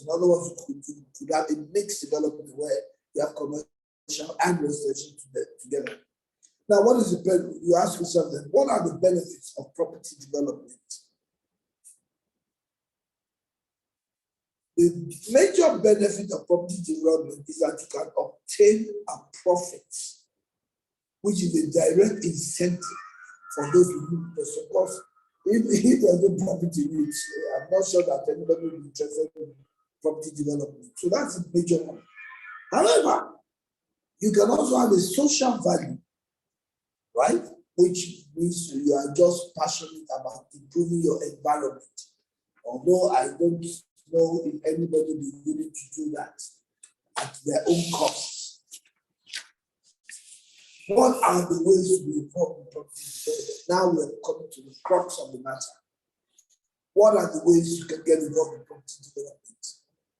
In other words, you could have a mixed development where you have commercial and residential together. Now, what is the benefit? You ask yourself then, what are the benefits of property development? The major benefit of property development is that you can obtain a profit, which is a direct incentive for those who need the support. If there's no property needs, I'm not sure that anybody will be interested in property development. So that's a major one. However, you can also have a social value, right? Which means you are just passionate about improving your environment. Although I don't know if anybody will be willing to do that at their own cost. What are the ways to be involved in property development? Now we're coming to the crux of the matter. What are the ways you can get involved in property development?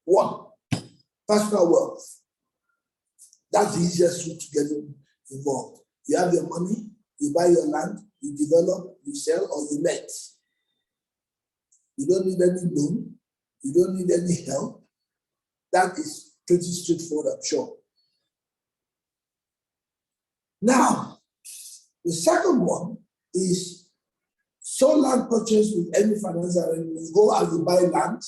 One, personal wealth. That's the easiest route to get involved. You have your money, you buy your land, you develop, you sell, or you let. You don't need any loan, you don't need any help. That is pretty straightforward, I'm sure. Now, the second one is sole land purchase with any financial arrangement. You go and you buy land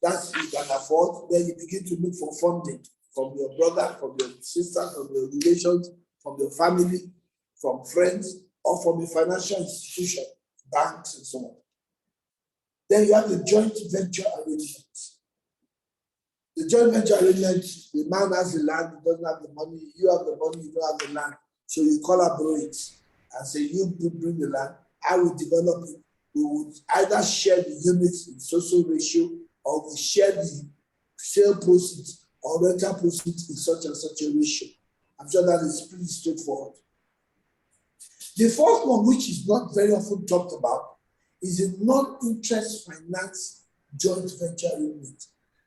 that you can afford, then you begin to look for funding from your brother, from your sister, from your relations, from your family, from friends, or from a financial institution, banks, and so on. Then you have the joint venture arrangement. The joint venture arrangement, the man has the land, he doesn't have the money, you have the money, you don't have the land. So you collaborate and say, you bring the land, I will develop it. We would either share the units in social ratio, or we share the sale proceeds or rental proceeds in such and such a ratio. I'm sure that is pretty straightforward. The fourth one, which is not very often talked about, is a non-interest finance joint venture arrangement.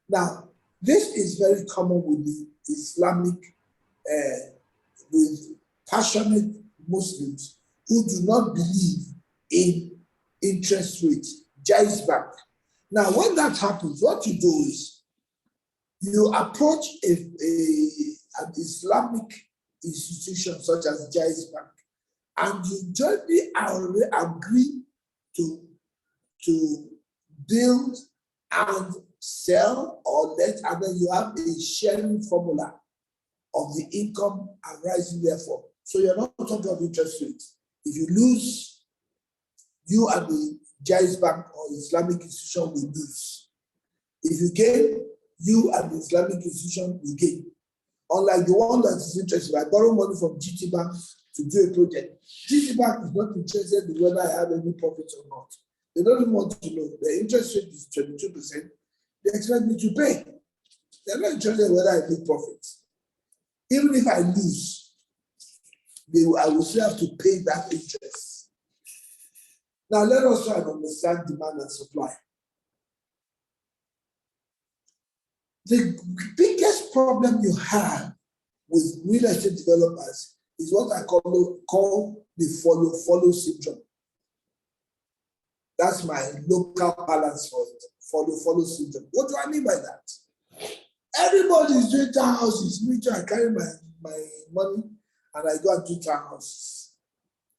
Now, this is very common with the Islamic, with passionate Muslims who do not believe in interest rates, Jaiz Bank. Now, when that happens, what you do is you approach an Islamic institution such as Jaiz Bank, and you jointly agree to build and sell or let, and then you have a sharing formula of the income arising therefore. So you're not talking of interest rates. If you lose, you and the Jaiz Bank or Islamic institution will lose. If you gain, you and the Islamic institution will gain. Unlike the one that is interested, I borrow money from GT Bank to do a project. GT Bank is not interested in whether I have any profits or not. They don't even want to know. The interest rate is 22%. They expect me to pay. They're not interested in whether I make profits. Even if I lose, I will still have to pay that interest. Now, let us try and understand demand and supply. The biggest problem you have with real estate developers is what I call the follow syndrome. That's my local balance for it. Follow syndrome. What do I mean by that? Everybody is doing townhouses. Me too, I carry my money and I go and do townhouses.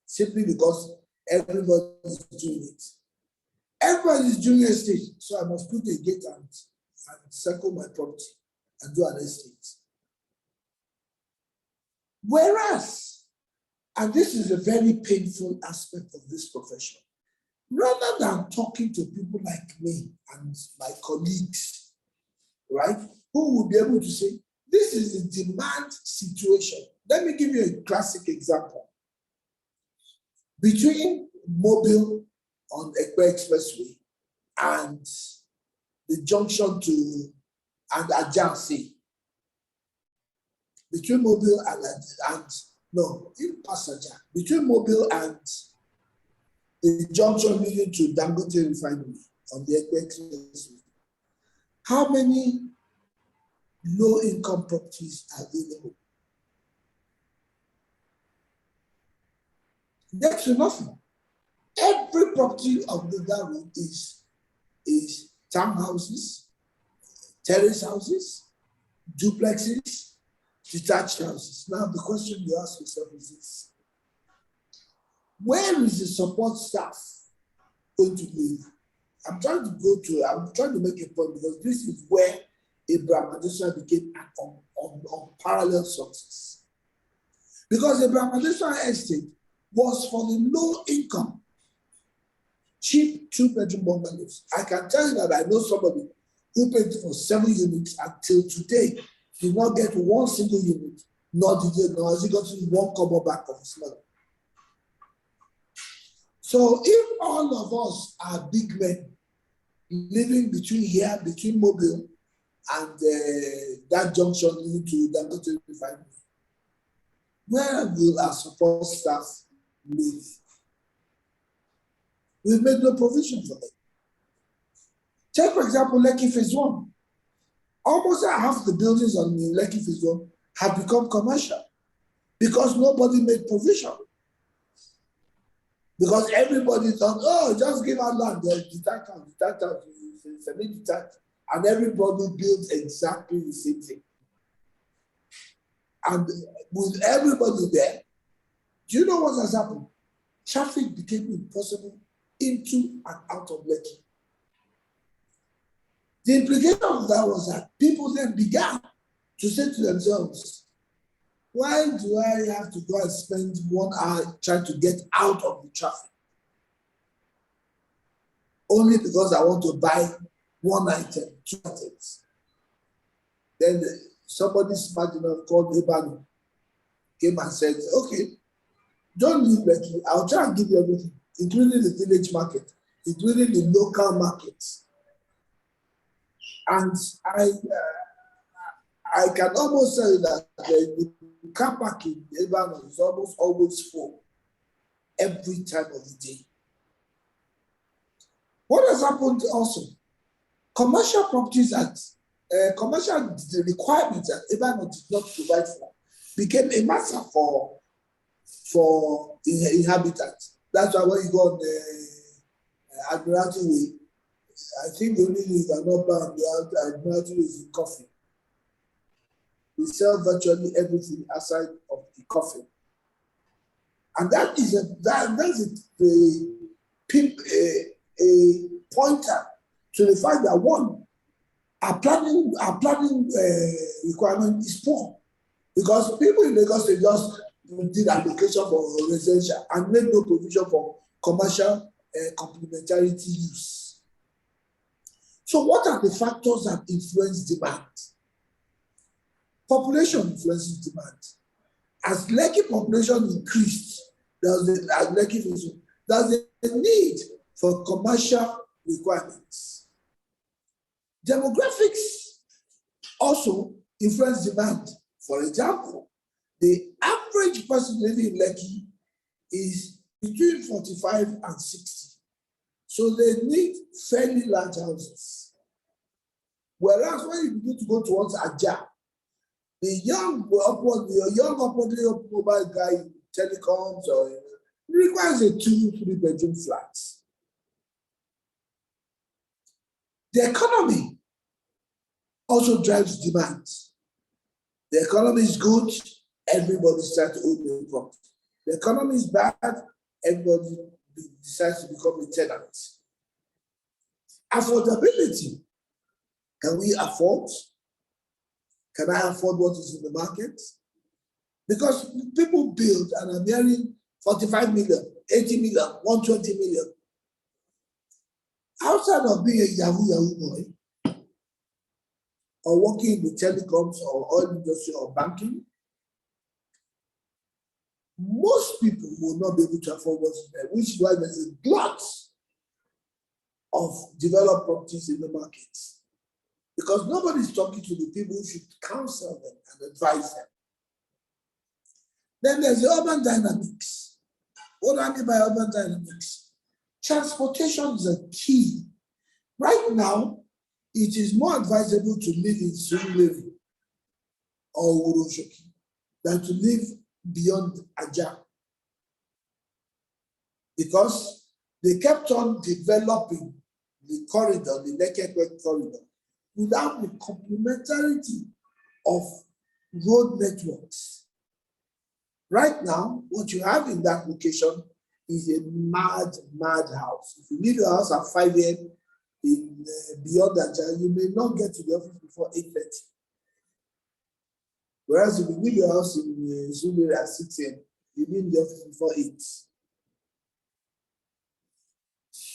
Simply because everybody is doing it. Everybody is doing estate, so I must put a gate and circle my property and do an estate. Whereas, and this is a very painful aspect of this profession, rather than talking to people like me and my colleagues, right, who will be able to say, this is a demand situation. Let me give you a classic example. Between Mobile on Ekpe Expressway and the junction to Ajansi, between Mobile between Mobile and the junction leading to Dangote Refinery on the Ekpe Expressway, how many low-income properties are available? Next to nothing. Every property of the road is townhouses, terrace houses, duplexes, detached houses. Now, the question you ask yourself is this: where is the support staff going to live? I'm trying to make a point because this is where Abraham Adesina became an unparalleled success. Because Abraham Adesina estate was for the low income, cheap 2-bedroom bungalows. I can tell you that I know somebody who paid for 7 units until today did not get one single unit, nor has he gotten one kobo back of his money. So if all of us are big men living between Mobile and that junction into Dangote Refinery, where will our support staff live? We've made no provision for them. Take, for example, Lekki Phase 1. Almost half the buildings on the Lekki Phase 1 have become commercial because nobody made provision. Because everybody thought, oh, just give out land, detached house, semi-detached, and everybody built exactly the same thing. And with everybody there, do you know what has happened? Traffic became impossible into and out of Lekki. The implication of that was that people then began to say to themselves, why do I have to go and spend 1 hour trying to get out of the traffic? Only because I want to buy 1 item, 2 items. Then somebody smart enough called Ebanu came and said, okay, don't leave Lekki. I'll try and give you everything, including the village market, including the local markets. And I can almost say that the car park in Ebanu is almost always full every time of the day. What has happened also? Commercial properties and commercial requirements that Ebanu did not provide for became a matter for inhabitants. That's why when you go on the Admiralty Way, I think the only thing you cannot buy on the Admiralty Way is the coffee. We sell virtually everything outside of the coffee. And that is a pointer to the fact that one, our planning requirement is poor, because people in Lagos, they just did application for residential and made no provision for commercial complementarity use. So what are the factors that influence demand? Population influences demand. As Lekki population increased, there's a need for commercial requirements. Demographics also influence demand. For example, the average person living in Lekki is between 45 and 60. So they need fairly large houses. Whereas when you begin to go towards Ajah, the young upwardly mobile guy in telecoms requires a 2-3 bedroom flat. The economy also drives demand. The economy is good, everybody starts to own their property. The economy is bad, everybody decides to become a tenant. Affordability. Can we afford? Can I afford what is in the market? Because people build, and I'm hearing 45 million, 80 million, 120 million. Outside of being a Yahoo boy, or working in the telecoms or oil industry or banking, most people will not be able to afford what's there, which is why there's a glut of developed properties in the market. Because nobody's talking to the people who should counsel them and advise them. Then there's the urban dynamics. What do I mean by urban dynamics? Transportation is a key. Right now, it is more advisable to live in Surulere or Uroshoki than to live beyond Ajah. Because they kept on developing the corridor, the Lekki corridor, without the complementarity of road networks. Right now, what you have in that location is a mad house. If you leave your house at 5 a.m. in beyond that, you may not get to the office before 8:30. Whereas if you leave your house in Zulu at 6 a.m., you be in the office before 8.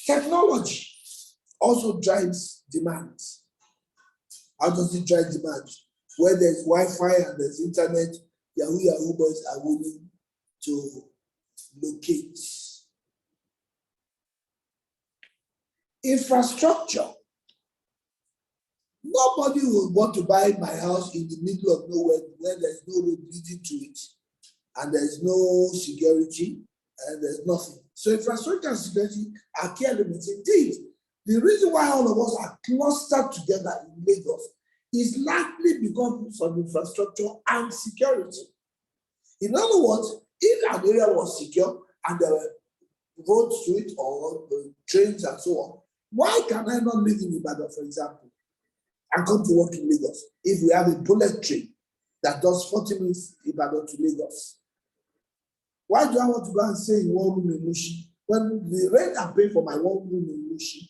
Technology also drives demand. How does it drive demand? Where there's Wi-Fi and there's internet, Yahoo boys are willing to locate. Infrastructure. Nobody will want to buy my house in the middle of nowhere where there's no road leading to it, and there's no security, and there's nothing. So infrastructure and security are key elements. Indeed, the reason why all of us are clustered together in Lagos is likely because of infrastructure and security. In other words, if an area was secure and there were roads to it or trains and so on, why can I not live in Ibadan, for example, and come to work in Lagos if we have a bullet train that does 40 minutes Ibadan to Lagos? Why do I want to go and stay in one room in Mushi when the rent I pay for my one room in Mushi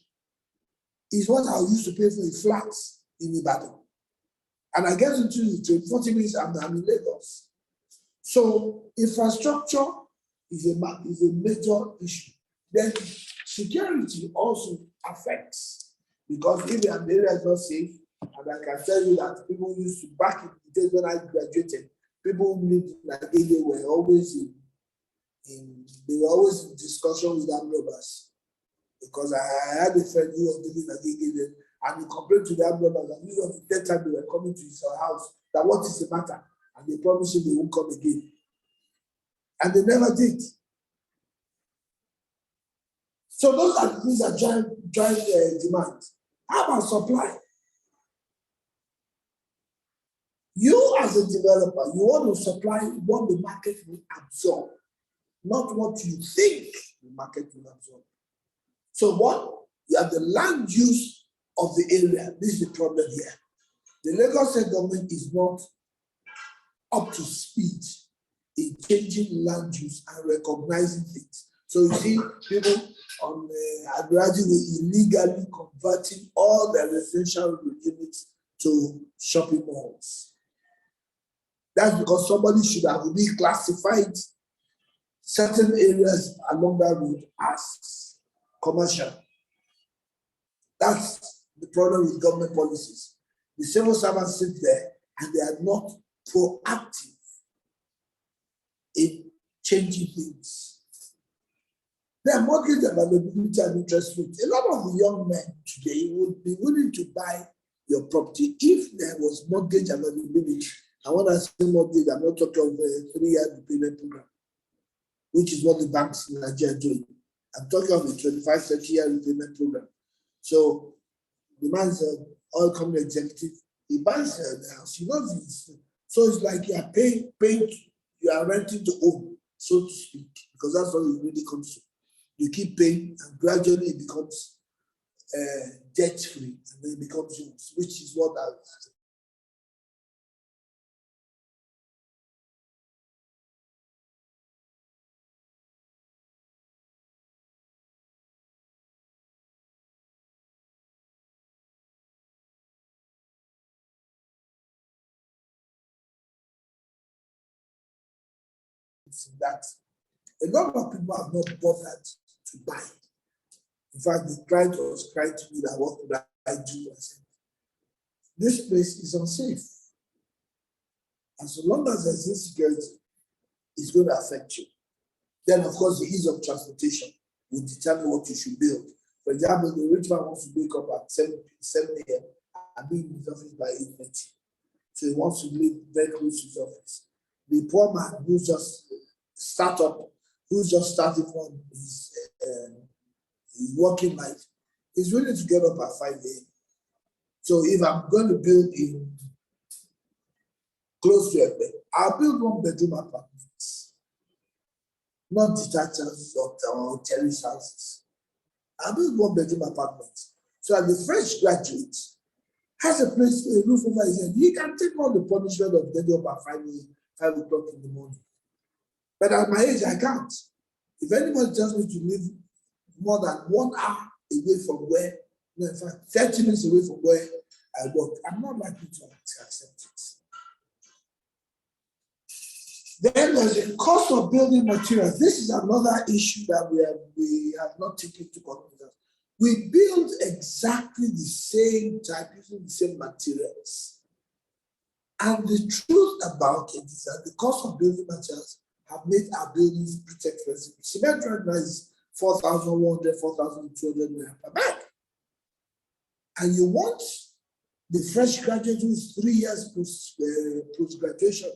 is what I used to pay for a flat in Ibadan? And I get into the train 40 minutes and I'm in Lagos. So infrastructure is a major issue. Then security also affects, because if an area is not safe, and I can tell you that people used to, back in the days when I graduated, people who lived in Nigeria were always they were always in discussion with armed robbers. Because I had a friend who was living in Nigeria and he complained to the armed robbers that this was the third time they were coming to his house, that what is the matter? And they promised him they won't come again. And they never did. So those are the things that drive demand. How about supply? You as a developer, you want to supply what the market will absorb, not what you think the market will absorb. So what? You have the land use of the area. This is the problem here. The Lagos State government is not up to speed in changing land use and recognizing things. So you see people on gradually illegally converting all their residential units to shopping malls. That's because somebody should have reclassified certain areas along that road as commercial. That's the problem with government policies. The civil servants sit there and they are not proactive in changing things. Their mortgage availability and interest rate. A lot of the young men today would be willing to buy your property if there was mortgage availability. And when I say mortgage, I'm not talking of a 3-year repayment program, which is what the banks in Nigeria are doing. I'm talking of a 25-30-year repayment program. So the man's an oil company executive, he buys the house, he knows it. So it's like you are paying, you are renting to own, so to speak, because that's what it really comes to. You keep paying and gradually it becomes debt-free and then it becomes yours, which is what I that a lot of people have not bothered to buy. In fact, the client was crying to me that what could I do? I said, this place is unsafe. And so long as there's insecurity, it's going to affect you. Then, of course, the ease of transportation will determine what you should build. For example, the rich man wants to wake up at 7 a.m. and be in his office by 8:30. So he wants to live very close to his office. The poor man who's just starting from his working life is willing to get up at 5 a.m. So if I'm going to build in close to a bed, I'll build 1-bedroom apartments, not detached houses or terrace houses. I'll build 1-bedroom apartments so that the fresh graduates has a place, a roof over his head, he can take on the punishment of getting up at 5 o'clock in the morning. But at my age, I can't. If anybody tells me to live more than 1 hour away from where, no, in fact, 30 minutes away from where I work, I'm not likely to accept it. Then there's the cost of building materials. This is another issue that we have not taken into consideration. We build exactly the same type, using the same materials. And the truth about it is that the cost of building materials have made our buildings pretty expensive. Cement right now is 4,100, 4,200 naira per bag. And you want the fresh graduate who's 3 years post-graduation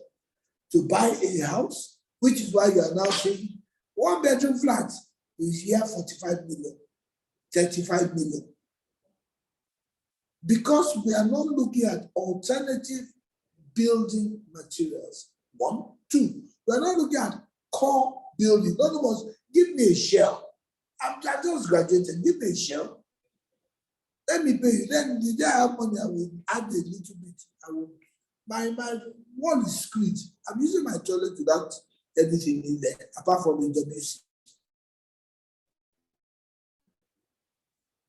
to buy a house, which is why you are now saying 1-bedroom flat is here 45 million, 35 million. Because we are not looking at alternative building materials. 1, 2, we are not looking at core building. In other words, give me a shell. I just graduated, give me a shell. Let me pay you. Then the day I have money, I will add a little bit. I will. My wall is screened. I'm using my toilet without anything in there, apart from the WC.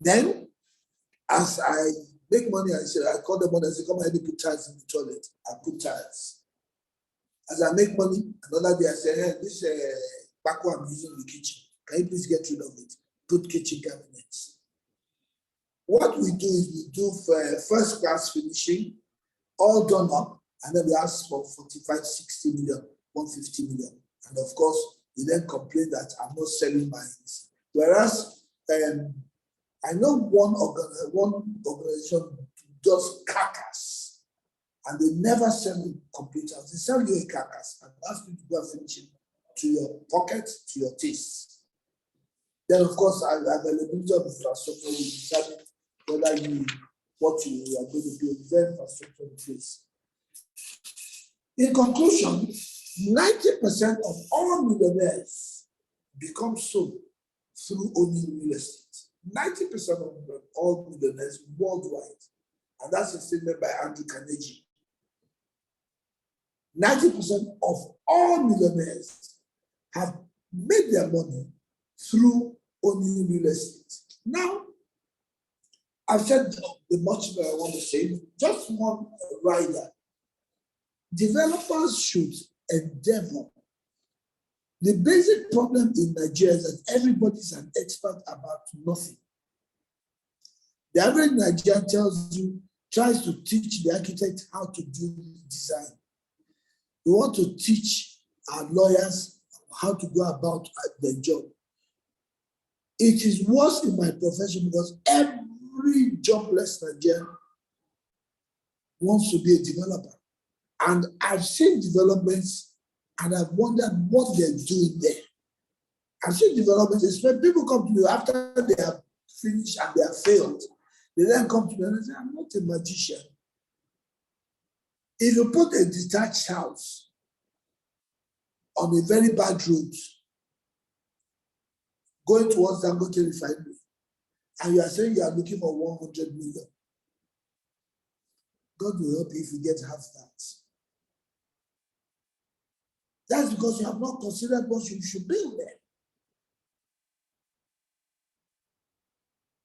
Then, as I make money, I call them money, I say, come and put tiles in the toilet. I put tiles. As I make money, another day I say, hey, this backhoe I'm using in the kitchen. Can you please get rid of it? Put kitchen cabinets. What we do is we do first class finishing, all done up, and then we ask for 45, 60 million, 150 million. And of course, we then complain that I'm not selling mines. Whereas I know one organization does carcass, and they never sell the computers. They sell you a carcass and ask you to go and finish it to your pocket, to your taste. Then, of course, availability of infrastructure will determine whether what you are going to build, then infrastructure in place. In conclusion, 90% of all millionaires become so through owning real estate. 90% of all millionaires worldwide, and that's a statement by Andrew Carnegie. 90% of all millionaires have made their money through owning real estate. Now, I've said the much that I want to say, just one rider. Developers should endeavor. The basic problem in Nigeria is that everybody's an expert about nothing. The average Nigerian tries to teach the architect how to do design. We want to teach our lawyers how to go about their job. It is worse in my profession because every jobless Nigerian wants to be a developer. And I've seen developments and I've wondered what they're doing there. I've seen developments, especially people come to me after they have finished and they have failed. They then come to me and say, I'm not a magician. If you put a detached house on a very bad road, going towards Dangote refinery, and you are saying you are looking for 100 million, God will help you if you get half that. That's because you have not considered what you should build there.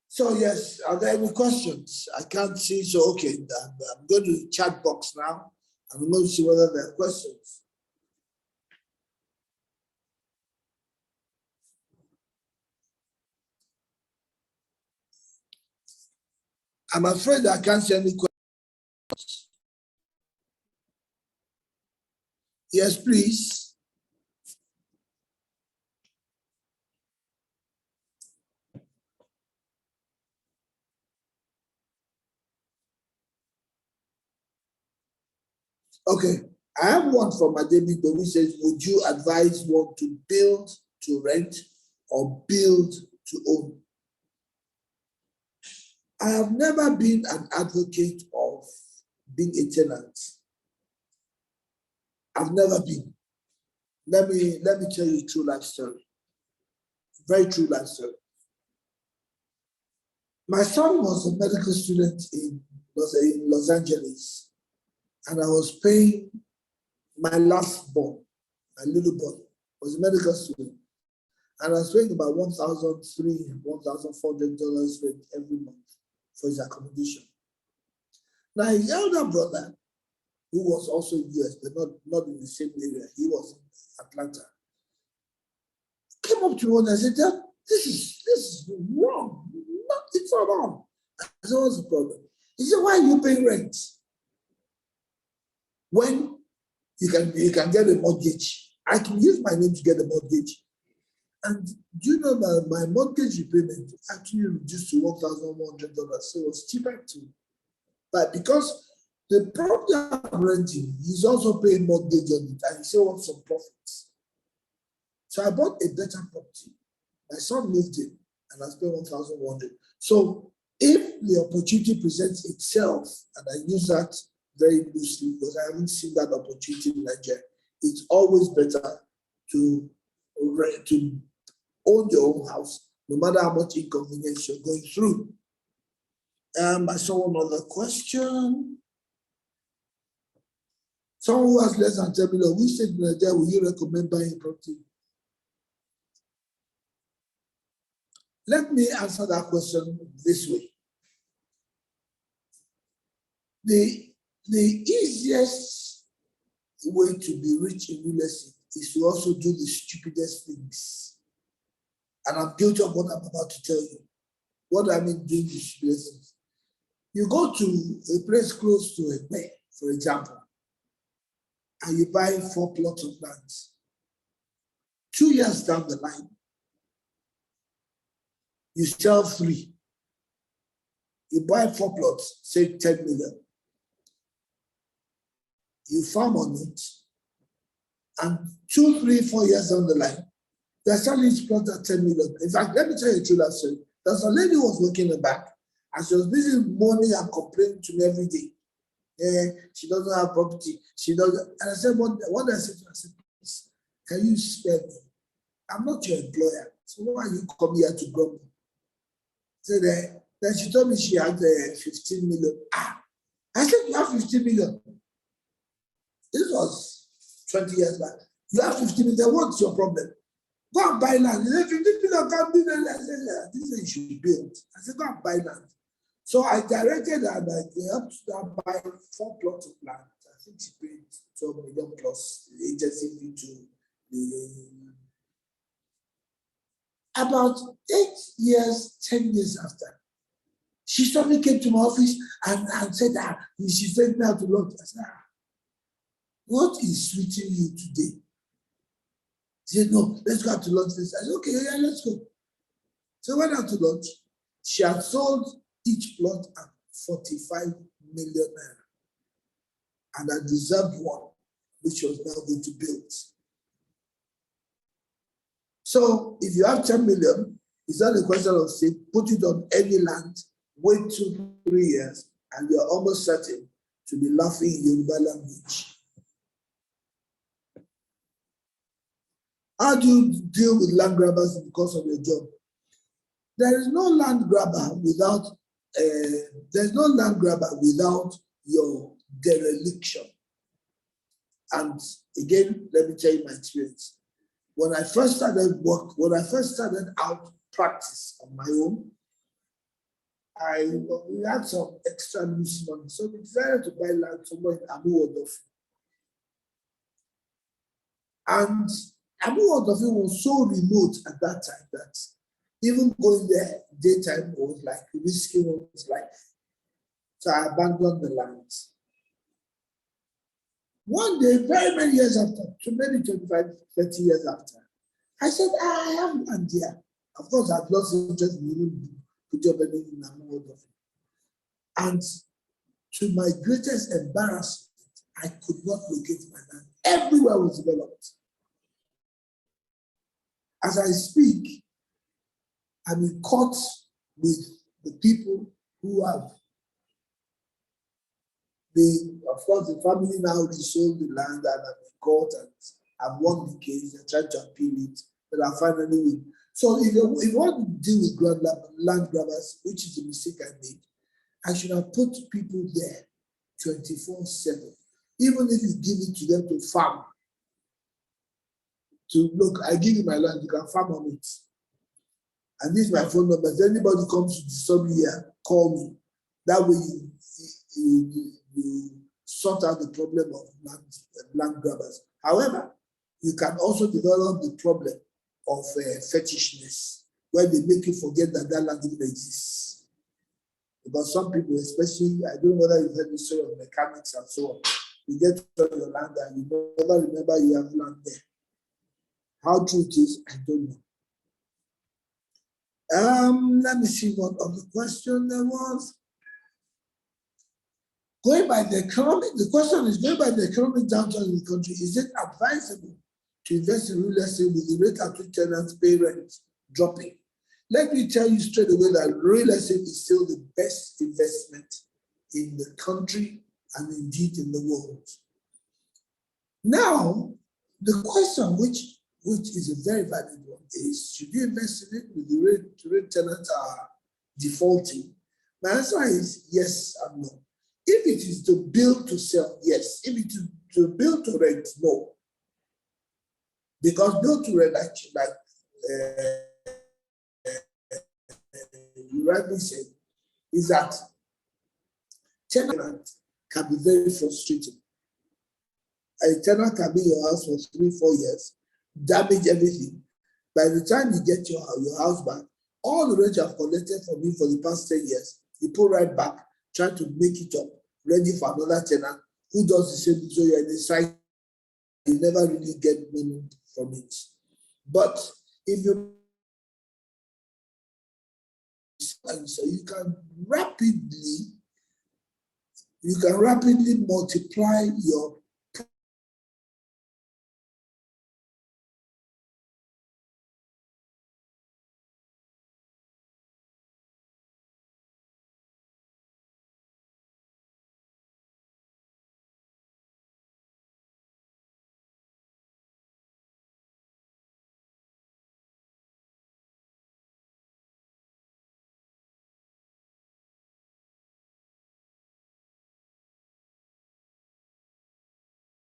So yes, are there any questions? I can't see, so okay, I'm going to the chat box now, and I'm going to see whether there are questions. I'm afraid I can't see any questions. Yes, please. Okay, I have one from David, which says, would you advise one to build to rent or build to own? I have never been an advocate of being a tenant. I've never been. Let me tell you a true life story. Very true life story. My son was a medical student in in Los Angeles, and I was paying my last born, my little boy, was a medical student, and I was paying about $1,300, $1,400 rent every month for his accommodation. Now his elder brother, who was also in US, but not in the same area, he was in Atlanta, came up to me and I said, "Dad, this is wrong. No, it's not wrong." I said, "What's the problem?" He said, "Why are you paying rent when you can get a mortgage? I can use my name to get a mortgage. And do you know that my mortgage repayment actually reduced to $1,100? So it was cheaper too. But because the property I'm renting, he's also paying mortgage on it, and he still wants some profits. So I bought a better property. My son moved in, and I spent $1,100. So if the opportunity presents itself, and I use that very loosely because I haven't seen that opportunity in Nigeria, it's always better to own your own house, no matter how much inconvenience you're going through. I saw another question. Someone who has less than $10 million, which state in Nigeria will you recommend buying property? Let me answer that question this way. The easiest way to be rich in real estate is to also do the stupidest things. And I'm guilty of what I'm about to tell you. What I mean doing the stupidest things. You go to a place close to a bay, for example, and you buy 4 plots of land. 2 years down the line, you sell 3. You buy 4 plots, say 10 million. You farm on it, and 2, 3, 4 years down the line, they're selling each plot at 10 million. In fact, let me tell you a true life story. There's a lady who was working in the bank, and she was busy moaning and complaining to me every day. She doesn't have property. She doesn't. And I said, what I said to her, I said, "Please, can you spare me? I'm not your employer. So why are you coming here to grumble?" So then she told me she had 15 million. I said, "You have 15 million. This was 20 years back. You have 15 million. What's your problem? Go and buy land." He said, 15 million can't be there. I said, "Yeah, this is you should build." I said, "Go and buy land." So I directed her that they have to buy 4 plots of land. I think she paid 12 million plus the agency fee to the. About 8 years, 10 years after, she suddenly came to my office and said that she sent me out to lunch. I said, "What is sweetening you today?" She said, "No, let's go out to lunch." I said, "Okay, yeah, let's go." So we went out to lunch. She had sold each plot at 45 million naira, and I deserved one, which was now going to build. So if you have 10 million, it's not a question of say, put it on any land, wait 2, 3 years, and you're almost certain to be laughing in Yoruba language. How do you deal with land grabbers because of your job? There is no land grabber without your dereliction. And again, let me tell you my experience. When I first started out practice on my own, we had some extra loose money. So we decided to buy land somewhere in Amuwodofi. And Amuwodofi was so remote at that time that even going there daytime was like risking one's life. So I abandoned the land. One day, very many years after, maybe 25, 30 years after, I said, I have land here. Of course, I'd lost interest in even put up anything in Amuwodofi. And to my greatest embarrassment, I could not locate my land. Everywhere was developed. As I speak, I'm in court with the people who have of course, the family now resold the land and I'm in court and I've won the case. I tried to appeal it, but I finally win. So if you want to deal with land grabbers, which is the mistake I made, I should have put people there 24/7, even if you give it to them to farm. To look, I give you my land, you can farm on it. And this is my phone number. If anybody comes to disturb me here, call me. That way you sort out the problem of land grabbers. However, you can also develop the problem of fetishness, where they make you forget that land even exists. Because some people, especially, I don't know whether you've heard the story of mechanics and so on, you get on your land and you never remember you have land there. How true it is, I don't know. Let me see what of the question there was. Going by the economic, the question is going by the economic downturn in the country, is it advisable to invest in real estate with the rate at which tenants pay rent dropping? Let me tell you straight away that real estate is still the best investment in the country and indeed in the world. Now, the question which is a very valid one is, should you invest in it with the rate tenants are defaulting? My answer is yes and no. If it is to build to sell, yes. If it is to build to rent, no. Because build to rent, like you rightly said, is that tenant can be very frustrating. A tenant can be in your house for 3-4 years, damage everything. By the time you get your house back, all the rent you have collected from you for the past 10 years, you put right back, trying to make it up, ready for another tenant who does the same thing. So you're in the cycle, you never really get meaning from it. But if you so you can rapidly multiply your